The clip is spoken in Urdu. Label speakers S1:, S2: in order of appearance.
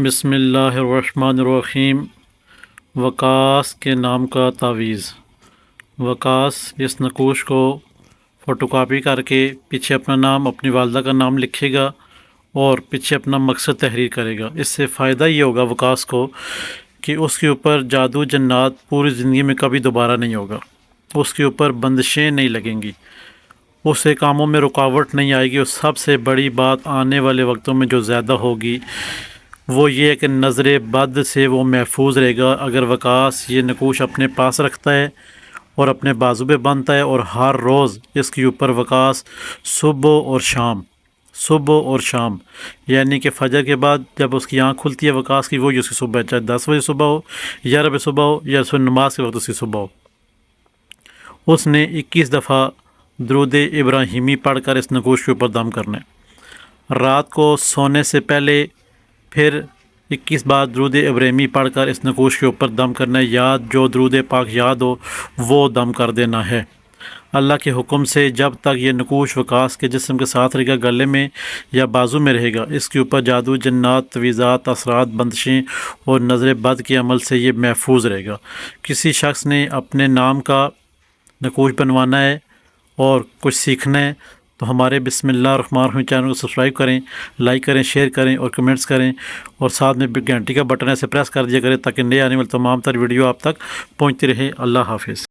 S1: بسم اللہ الرحمن الرحیم۔ وکاس کے نام کا تعویذ۔ وکاس اس نقوش کو فوٹو کاپی کر کے پیچھے اپنا نام، اپنی والدہ کا نام لکھے گا اور پیچھے اپنا مقصد تحریر کرے گا۔ اس سے فائدہ یہ ہوگا وکاس کو کہ اس کے اوپر جادو جنات پوری زندگی میں کبھی دوبارہ نہیں ہوگا، اس کے اوپر بندشیں نہیں لگیں گی، اسے کاموں میں رکاوٹ نہیں آئے گی۔ اور سب سے بڑی بات آنے والے وقتوں میں جو زیادہ ہوگی وہ یہ ہے کہ نظر بد سے وہ محفوظ رہے گا اگر وکاس یہ نقوش اپنے پاس رکھتا ہے اور اپنے بازو پہ باندھتا ہے، اور ہر روز اس کے اوپر وکاس صبح اور شام یعنی کہ فجر کے بعد جب اس کی آنکھ کھلتی ہے وکاس کی، وہی اس کی صبح ہے، چاہے 10 بجے صبح ہو، 11 بجے صبح ہو، یا نماز کے وقت اس کی صبح ہو، اس نے 21 دفعہ درود ابراہیمی پڑھ کر اس نقوش کے اوپر دم کرنا ہے۔ رات کو سونے سے پہلے پھر 21 بار درود ابراہیمی پڑھ کر اس نقوش کے اوپر دم کرنا ہے، جو درود پاک یاد ہو وہ دم کر دینا ہے۔ اللہ کے حکم سے جب تک یہ نقوش وکاس کے جسم کے ساتھ رہے گا، گلے میں یا بازو میں رہے گا، اس کے اوپر جادو جنات، تویزات، اثرات، بندشیں اور نظر بد کے عمل سے یہ محفوظ رہے گا۔ کسی شخص نے اپنے نام کا نقوش بنوانا ہے اور کچھ سیکھنا ہے تو ہمارے بسم اللہ الرحمن الرحیم چینل کو سبسکرائب کریں، لائک کریں، شیئر کریں اور کمنٹس کریں، اور ساتھ میں گھنٹی کا بٹن ایسے پریس کر دیا کریں تاکہ نئے آنے والے تمام تر ویڈیو آپ تک پہنچتی رہے۔ اللہ حافظ۔